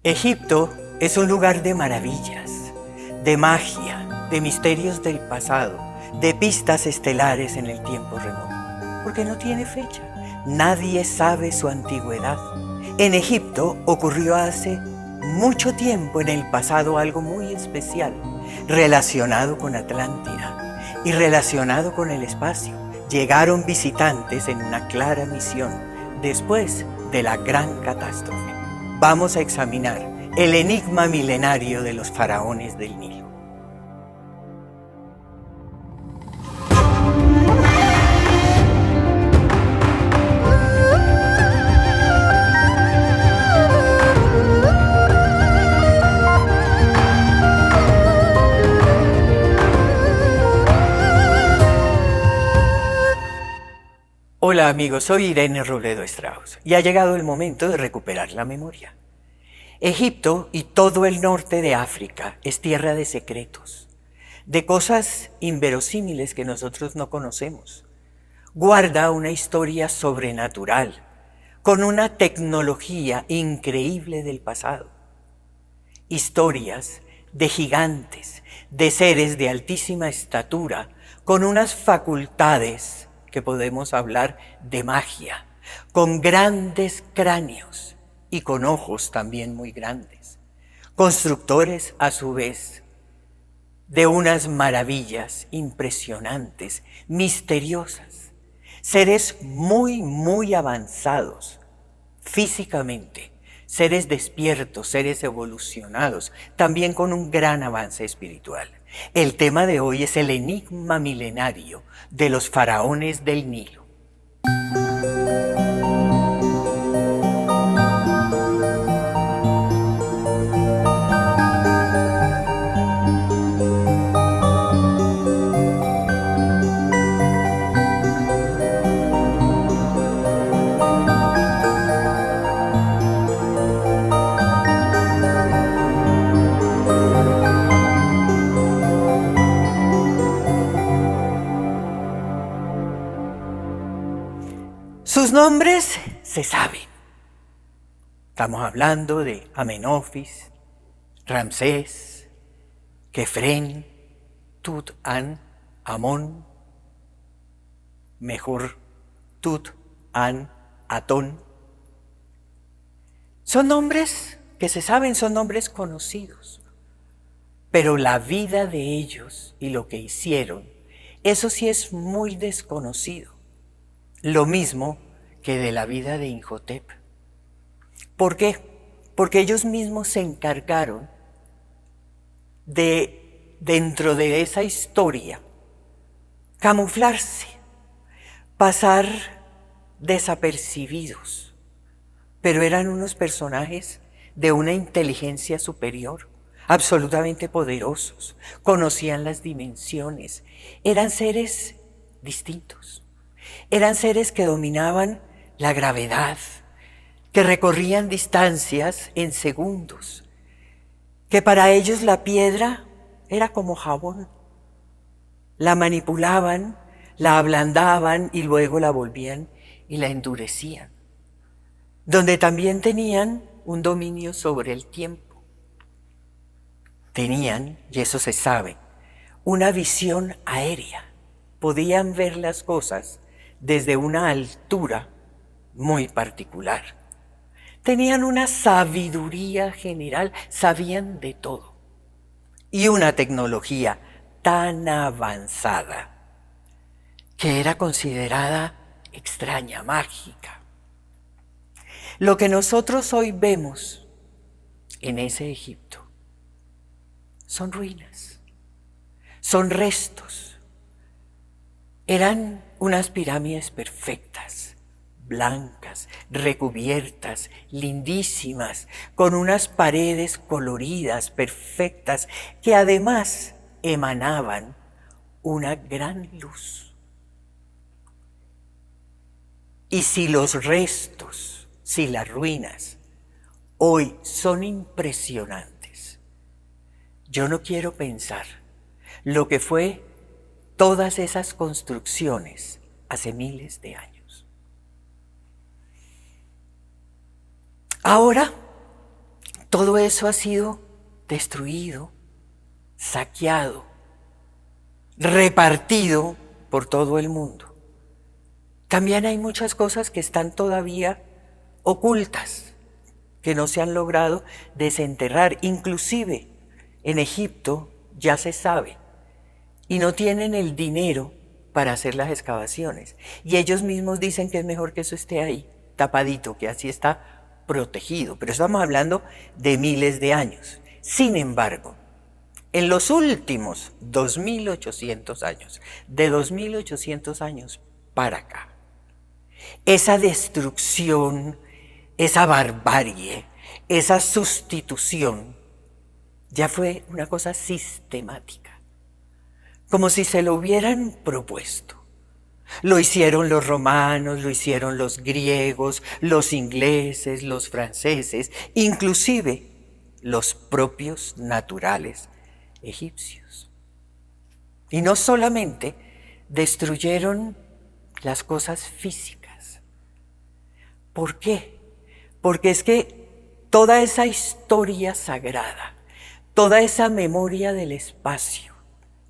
Egipto es un lugar de maravillas, de magia, de misterios del pasado, de pistas estelares en el tiempo remoto, porque no tiene fecha. Nadie sabe su antigüedad. En Egipto ocurrió hace mucho tiempo en el pasado algo muy especial, relacionado con Atlántida y relacionado con el espacio. Llegaron visitantes en una clara misión después de la gran catástrofe. Vamos a examinar el enigma milenario de los faraones del Nilo. Hola amigos, soy Irene Robledo Strauss y ha llegado el momento de recuperar la memoria. Egipto y todo el norte de África es tierra de secretos, de cosas inverosímiles que nosotros no conocemos. Guarda una historia sobrenatural, con una tecnología increíble del pasado. Historias de gigantes, de seres de altísima estatura, con unas facultades que podemos hablar de magia, con grandes cráneos y con ojos también muy grandes. Constructores a su vez de unas maravillas impresionantes, misteriosas. Seres muy avanzados físicamente, seres despiertos, seres evolucionados, también con un gran avance espiritual. El tema de hoy es el enigma milenario de los faraones del Nilo. Sus nombres se saben. Estamos hablando de Amenofis, Ramsés, Kefren, Tut-an-Amón, mejor Tut-an-Atón. Son nombres que se saben, son nombres conocidos. Pero la vida de ellos y lo que hicieron, eso sí es muy desconocido. Lo mismo que de la vida de Imhotep. ¿Por qué? Porque ellos mismos se encargaron de, dentro de esa historia, camuflarse, pasar desapercibidos. Pero eran unos personajes de una inteligencia superior, absolutamente poderosos, conocían las dimensiones, eran seres distintos. Eran seres que dominaban la gravedad, que recorrían distancias en segundos, que para ellos la piedra era como jabón. La manipulaban, la ablandaban y luego la volvían y la endurecían. Donde también tenían un dominio sobre el tiempo. Tenían, y eso se sabe, una visión aérea. Podían ver las cosas desde una altura muy particular. Tenían una sabiduría general, sabían de todo. Y una tecnología tan avanzada que era considerada extraña, mágica. Lo que nosotros hoy vemos en ese Egipto son ruinas, son restos. Eran unas pirámides perfectas, blancas, recubiertas, lindísimas, con unas paredes coloridas, perfectas, que además emanaban una gran luz. Y si los restos, si las ruinas, hoy son impresionantes, yo no quiero pensar lo que fue todas esas construcciones hace miles de años. Ahora todo eso ha sido destruido, saqueado, repartido por todo el mundo. También hay muchas cosas que están todavía ocultas, que no se han logrado desenterrar. Inclusive en Egipto ya se sabe, y no tienen el dinero para hacer las excavaciones. Y ellos mismos dicen que es mejor que eso esté ahí, tapadito, que así está protegido. Pero estamos hablando de miles de años. Sin embargo, en los últimos 2.800 años, de 2.800 años para acá, esa destrucción, esa barbarie, esa sustitución, ya fue una cosa sistemática, como si se lo hubieran propuesto. Lo hicieron los romanos, lo hicieron los griegos, los ingleses, los franceses, inclusive los propios naturales egipcios. Y no solamente destruyeron las cosas físicas. ¿Por qué? Porque es que toda esa historia sagrada, toda esa memoria del espacio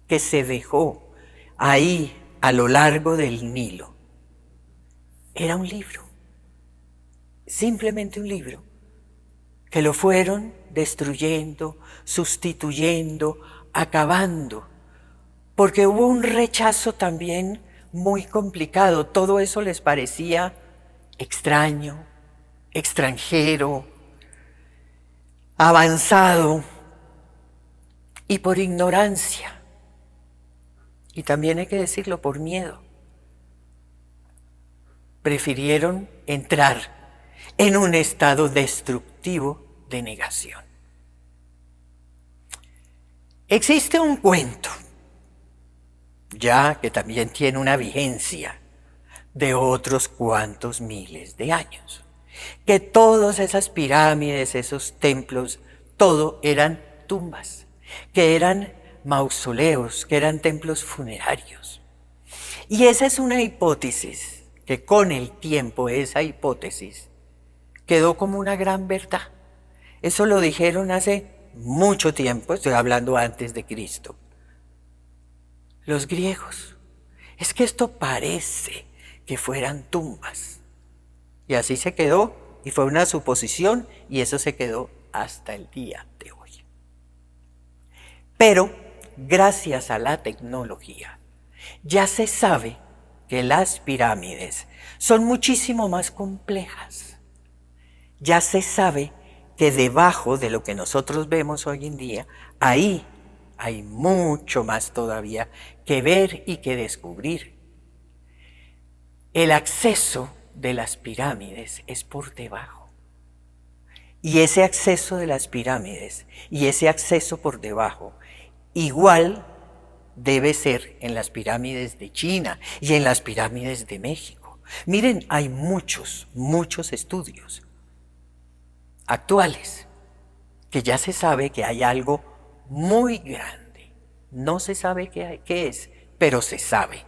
que se dejó ahí a lo largo del Nilo, era un libro, simplemente un libro, que lo fueron destruyendo, sustituyendo, acabando, porque hubo un rechazo también muy complicado. Todo eso les parecía extraño, extranjero, avanzado, y por ignorancia, y también hay que decirlo, por miedo, prefirieron entrar en un estado destructivo de negación. Existe un cuento, ya que también tiene una vigencia de otros cuantos miles de años, que todas esas pirámides, esos templos, todo eran tumbas, que eran mausoleos, que eran templos funerarios. Y esa es una hipótesis que con el tiempo, esa hipótesis quedó como una gran verdad. Eso lo dijeron hace mucho tiempo, estoy hablando antes de Cristo, los griegos. Es que esto parece que fueran tumbas. Y así se quedó, y fue una suposición, y eso se quedó hasta el día de hoy. Pero, gracias a la tecnología, ya se sabe que las pirámides son muchísimo más complejas. Ya se sabe que debajo de lo que nosotros vemos hoy en día, ahí hay mucho más todavía que ver y que descubrir. El acceso de las pirámides es por debajo. Y ese acceso de las pirámides y ese acceso por debajo, igual debe ser en las pirámides de China y en las pirámides de México. Miren, hay muchos estudios actuales que ya se sabe que hay algo muy grande. No se sabe qué es, pero se sabe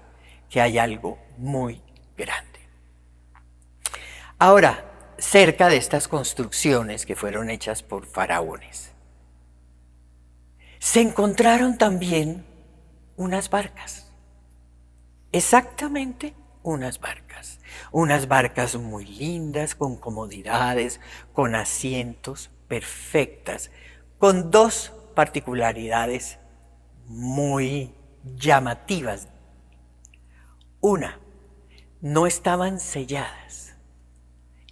que hay algo muy grande. Ahora, cerca de estas construcciones que fueron hechas por faraones, se encontraron también unas barcas, exactamente unas barcas muy lindas, con comodidades, con asientos perfectas, con dos particularidades muy llamativas. Una, no estaban selladas,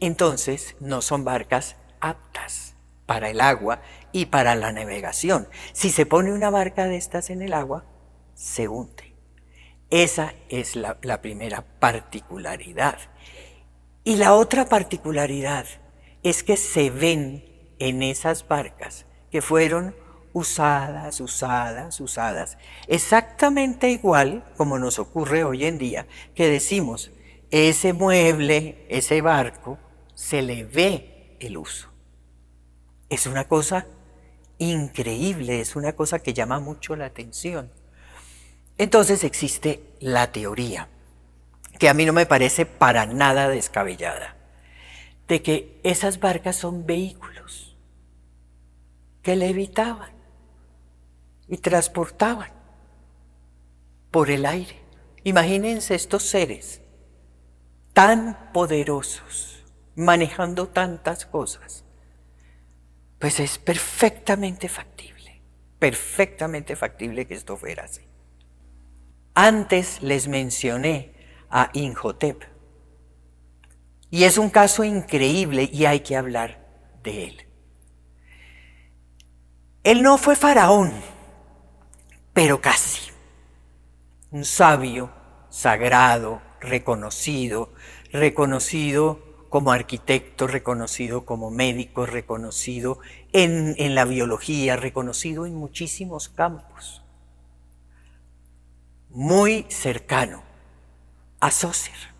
entonces no son barcas aptas para el agua y para la navegación. Si se pone una barca de estas en el agua, se hunde. Esa es la primera particularidad. Y la otra particularidad es que se ven en esas barcas que fueron usadas, exactamente igual como nos ocurre hoy en día, que decimos, ese mueble, ese barco, se le ve el uso. Es una cosa increíble, es una cosa que llama mucho la atención. Entonces existe la teoría, que a mí no me parece para nada descabellada, de que esas barcas son vehículos. que levitaban y transportaban por el aire. Imagínense estos seres tan poderosos, manejando tantas cosas. Pues es perfectamente factible que esto fuera así. Antes les mencioné a Imhotep. Y es un caso increíble y hay que hablar de él. Él no fue faraón, pero casi. Un sabio, sagrado, reconocido como arquitecto, reconocido como médico, reconocido en la biología, reconocido en muchísimos campos. Muy cercano a Zoser.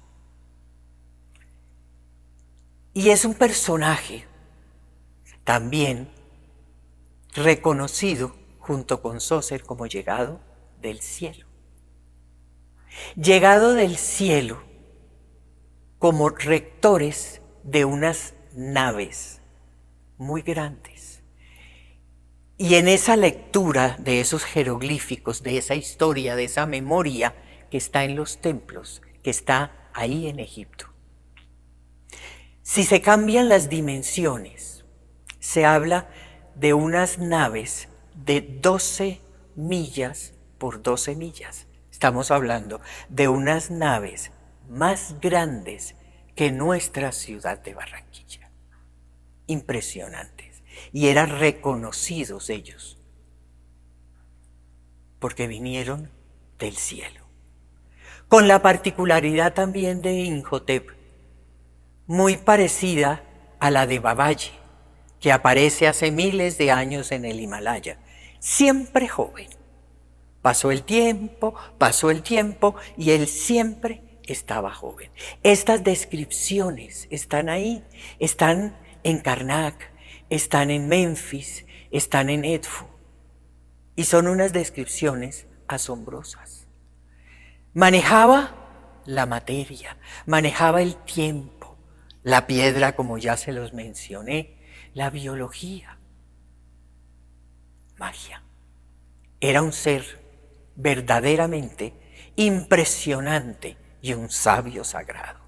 Y es un personaje también reconocido junto con Zoser como llegado del cielo. Llegado del cielo como rectores de unas naves muy grandes. Y en esa lectura de esos jeroglíficos, de esa historia, de esa memoria que está en los templos, que está ahí en Egipto. Si se cambian las dimensiones, se habla de unas naves de 12 millas por 12 millas. Estamos hablando de unas naves más grandes que nuestra ciudad de Barranquilla. Impresionantes. Y eran reconocidos ellos, porque vinieron del cielo. Con la particularidad también de Imhotep, muy parecida a la de Babaji, que aparece hace miles de años en el Himalaya, siempre joven. Pasó el tiempo y él siempre estaba joven. Estas descripciones están ahí, están en Karnak, están en Memphis, están en Edfu, y son unas descripciones asombrosas. Manejaba la materia, manejaba el tiempo, la piedra, como ya se los mencioné, la biología, magia. Era un ser verdaderamente impresionante y un sabio sagrado.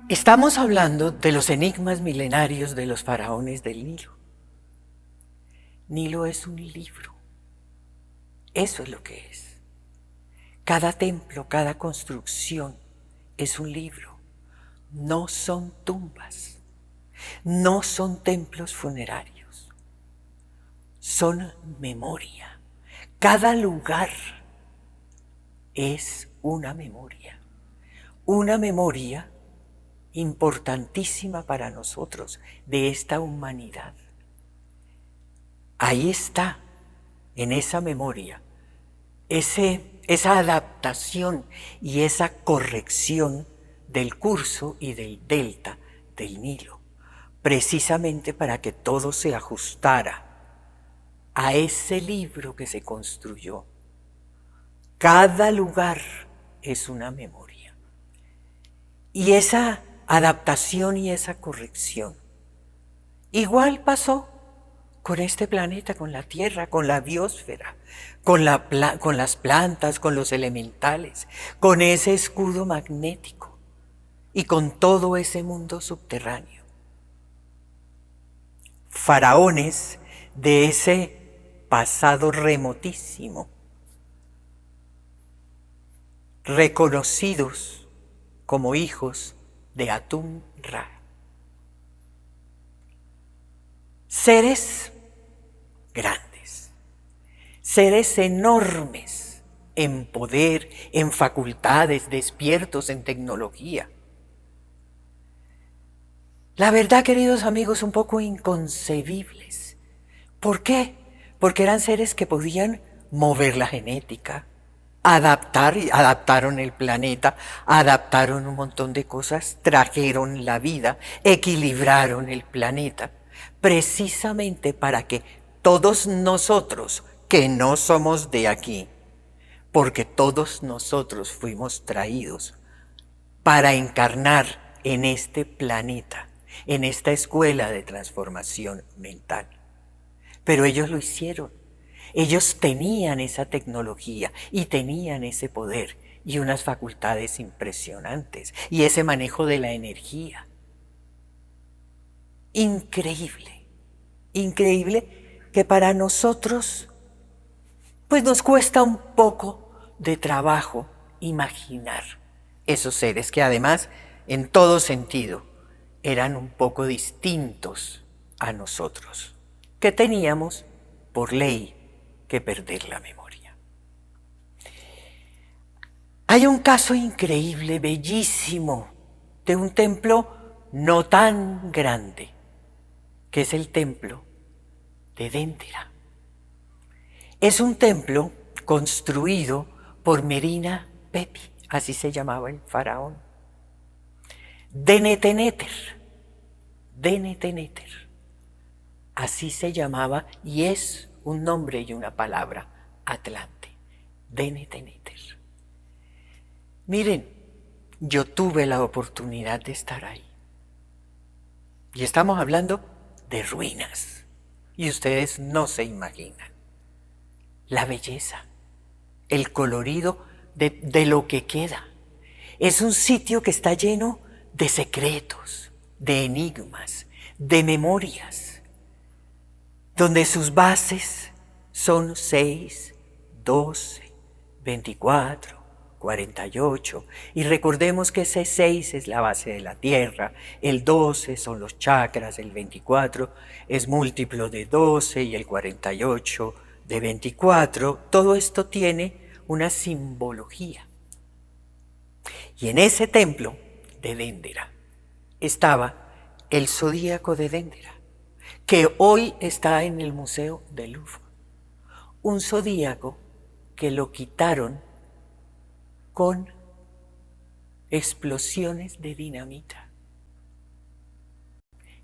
Estamos hablando de los enigmas milenarios de los faraones del Nilo. Nilo es un libro. Eso es lo que es. Cada templo, cada construcción es un libro. No son tumbas. No son templos funerarios. Son memoria. Cada lugar es una memoria. Una memoria importantísima para nosotros, de esta humanidad. Ahí está, en esa memoria, esa adaptación y esa corrección del curso y del delta del Nilo, precisamente para que todo se ajustara a ese libro que se construyó. Cada lugar es una memoria. Y esa adaptación y esa corrección igual pasó con este planeta, con la Tierra, con la biosfera, con las plantas, con los elementales, con ese escudo magnético y con todo ese mundo subterráneo. Faraones de ese pasado remotísimo, reconocidos como hijos de Atum-Ra. Seres grandes, seres enormes en poder, en facultades, despiertos en tecnología. La verdad, queridos amigos, un poco inconcebibles. ¿Por qué? Porque eran seres que podían mover la genética, adaptaron el planeta, adaptaron un montón de cosas, trajeron la vida, equilibraron el planeta, precisamente para que todos nosotros, que no somos de aquí, porque todos nosotros fuimos traídos para encarnar en este planeta, en esta escuela de transformación mental. Pero ellos lo hicieron. Ellos tenían esa tecnología y tenían ese poder y unas facultades impresionantes y ese manejo de la energía. Increíble, increíble que para nosotros pues nos cuesta un poco de trabajo imaginar esos seres que además en todo sentido eran un poco distintos a nosotros, que teníamos por ley que perder la memoria. Hay un caso increíble, bellísimo, de un templo no tan grande, que es el templo de Dendera. Es un templo construido por Merina Pepi, así se llamaba el faraón. Deneteneter, así se llamaba y es un nombre y una palabra, Atlante, Deneteneter. Miren, yo tuve la oportunidad de estar ahí. Y estamos hablando de ruinas. Y ustedes no se imaginan la belleza, el colorido de lo que queda. Es un sitio que está lleno de secretos, de enigmas, de memorias, donde sus bases son 6, 12, 24, 48. Y recordemos que ese 6 es la base de la Tierra, el 12 son los chakras, el 24 es múltiplo de 12 y el 48 de 24. Todo esto tiene una simbología. Y en ese templo de Dendera estaba el zodíaco de Dendera, que hoy está en el Museo del Louvre. Un zodíaco que lo quitaron con explosiones de dinamita.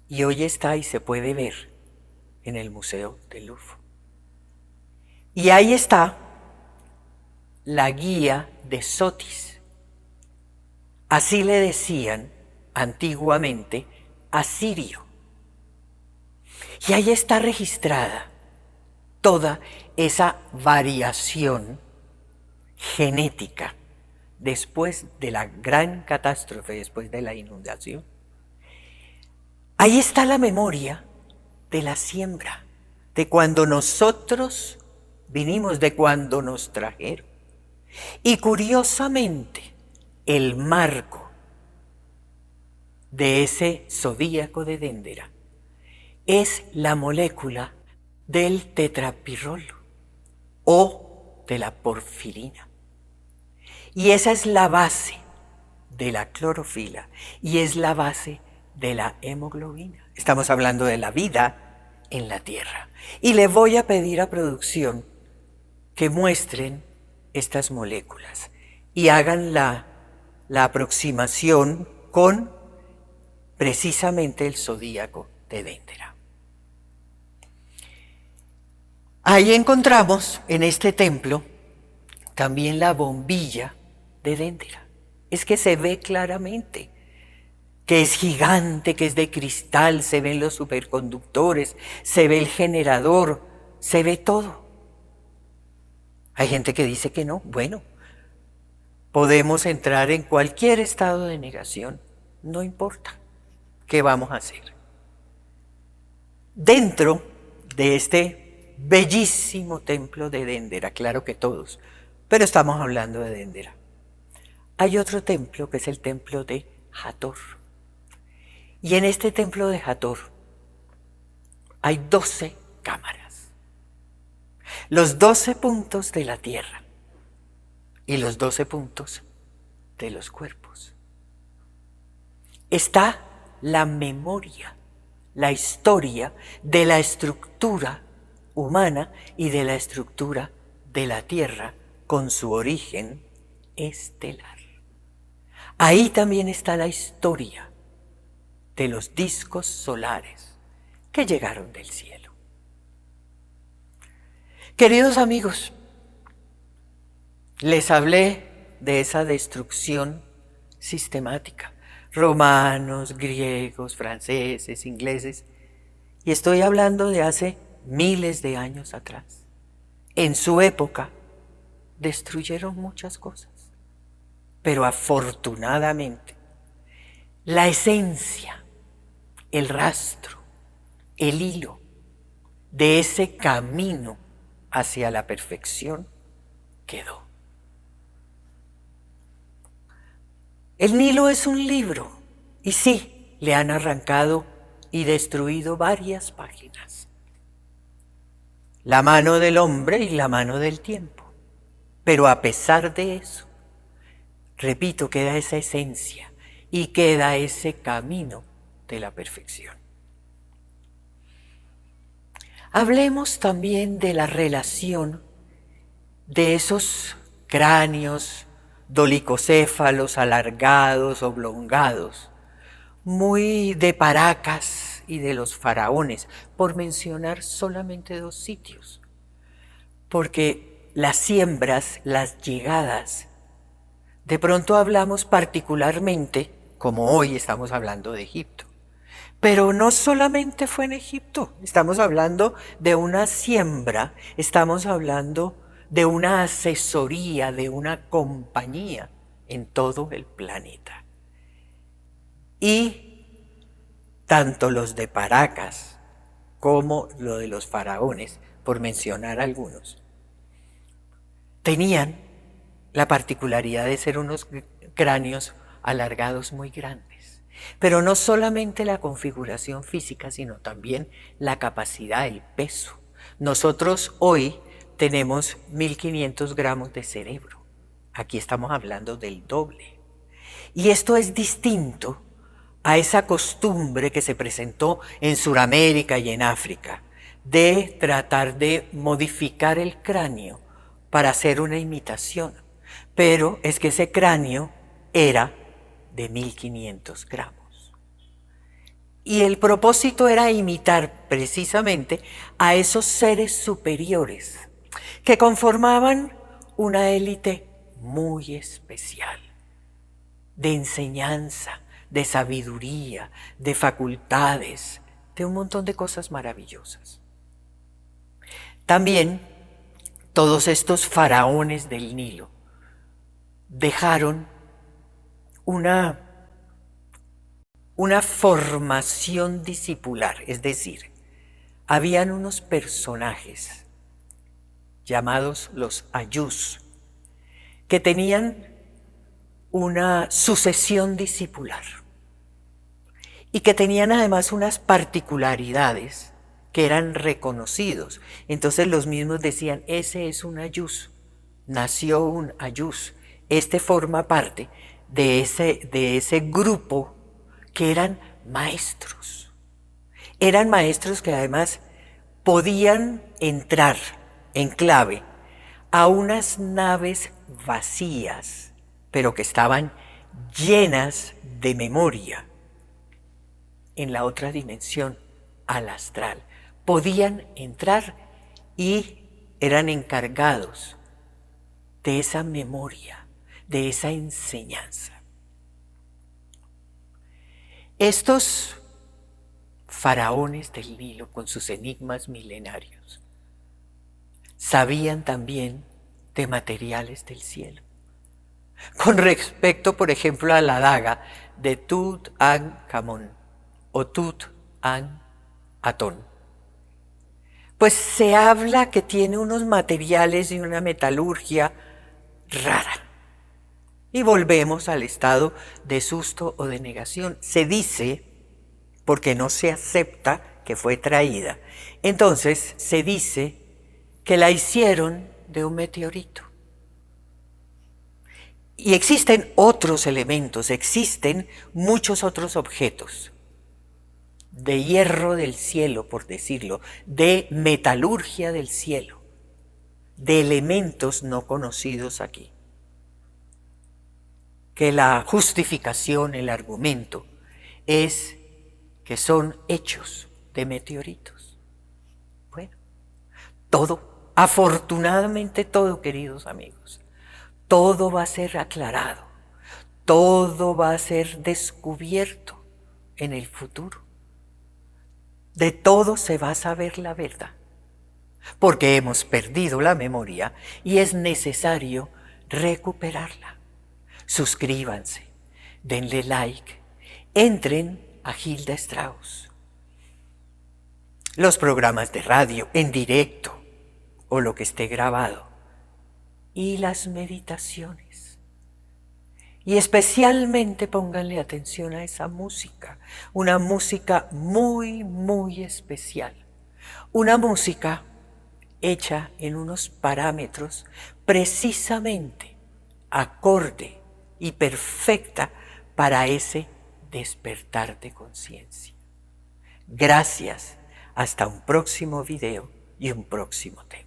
Y hoy está y se puede ver en el Museo del Louvre. Y ahí está la guía de Sotis. Así le decían antiguamente a Sirio. Y ahí está registrada toda esa variación genética después de la gran catástrofe, después de la inundación. Ahí está la memoria de la siembra, de cuando nosotros vinimos, de cuando nos trajeron. Y curiosamente, el marco de ese zodíaco de Dendera es la molécula del tetrapirrolo o de la porfirina. Y esa es la base de la clorofila y es la base de la hemoglobina. Estamos hablando de la vida en la Tierra. Y le voy a pedir a producción que muestren estas moléculas y hagan la aproximación con precisamente el zodíaco de Dendera. Ahí encontramos en este templo también la bombilla de Dendera. Es que se ve claramente que es gigante, que es de cristal, se ven los superconductores, se ve el generador, se ve todo. Hay gente que dice que no. Bueno, podemos entrar en cualquier estado de negación, no importa. ¿Qué vamos a hacer? Dentro de este bellísimo templo de Dendera, claro que todos, pero estamos hablando de Dendera, hay otro templo que es el templo de Hathor. Y en este templo de Hathor hay 12 cámaras. Los 12 puntos de la tierra y los 12 puntos de los cuerpos. Está la memoria, la historia de la estructura humana y de la estructura de la Tierra con su origen estelar. Ahí también está la historia de los discos solares que llegaron del cielo. Queridos amigos, les hablé de esa destrucción sistemática. Romanos, griegos, franceses, ingleses. Y estoy hablando de hace miles de años atrás. En su época destruyeron muchas cosas. Pero afortunadamente, la esencia, el rastro, el hilo de ese camino hacia la perfección quedó. El Nilo es un libro, y sí, le han arrancado y destruido varias páginas. La mano del hombre y la mano del tiempo. Pero a pesar de eso, repito, queda esa esencia y queda ese camino de la perfección. Hablemos también de la relación de esos cráneos dolicocéfalos, alargados, oblongados, muy de Paracas y de los faraones, por mencionar solamente dos sitios. Porque las siembras, las llegadas, de pronto hablamos particularmente, como hoy estamos hablando de Egipto. Pero no solamente fue en Egipto, estamos hablando de una siembra, estamos hablando de una asesoría, de una compañía en todo el planeta. Y tanto los de Paracas como lo de los faraones, por mencionar algunos, tenían la particularidad de ser unos cráneos alargados muy grandes. Pero no solamente la configuración física, sino también la capacidad, el peso. Nosotros hoy tenemos 1500 gramos de cerebro. Aquí estamos hablando del doble. Y esto es distinto a esa costumbre que se presentó en Sudamérica y en África de tratar de modificar el cráneo para hacer una imitación. Pero es que ese cráneo era de 1500 gramos. Y el propósito era imitar precisamente a esos seres superiores que conformaban una élite muy especial, de enseñanza, de sabiduría, de facultades, de un montón de cosas maravillosas. También todos estos faraones del Nilo dejaron una formación discipular, es decir, habían unos personajes llamados los ayús, que tenían una sucesión discipular y que tenían además unas particularidades que eran reconocidos. Entonces los mismos decían, ese es un ayús, nació un ayús, este forma parte de ese grupo que eran maestros. Eran maestros que además podían entrar en clave a unas naves vacías, pero que estaban llenas de memoria en la otra dimensión, al astral. Podían entrar y eran encargados de esa memoria, de esa enseñanza. Estos faraones del Nilo, con sus enigmas milenarios, sabían también de materiales del cielo. Con respecto, por ejemplo, a la daga de Tutankhamón o Tut-an-Atón, pues se habla que tiene unos materiales y una metalurgia rara. Y volvemos al estado de susto o de negación. Se dice, porque no se acepta que fue traída, entonces se dice que la hicieron de un meteorito. Y existen otros elementos, existen muchos otros objetos de hierro del cielo, por decirlo, de metalurgia del cielo, de elementos no conocidos aquí. Que la justificación, el argumento, es que son hechos de meteoritos. Bueno, todo, afortunadamente todo, queridos amigos, todo va a ser aclarado, todo va a ser descubierto en el futuro. De todo se va a saber la verdad, porque hemos perdido la memoria y es necesario recuperarla. Suscríbanse, denle like, entren a Hilda Strauss. Los programas de radio en directo o lo que esté grabado y las meditaciones. Y especialmente pónganle atención a esa música, una música muy, muy especial. Una música hecha en unos parámetros precisamente acorde y perfecta para ese despertar de conciencia. Gracias, hasta un próximo video y un próximo tema.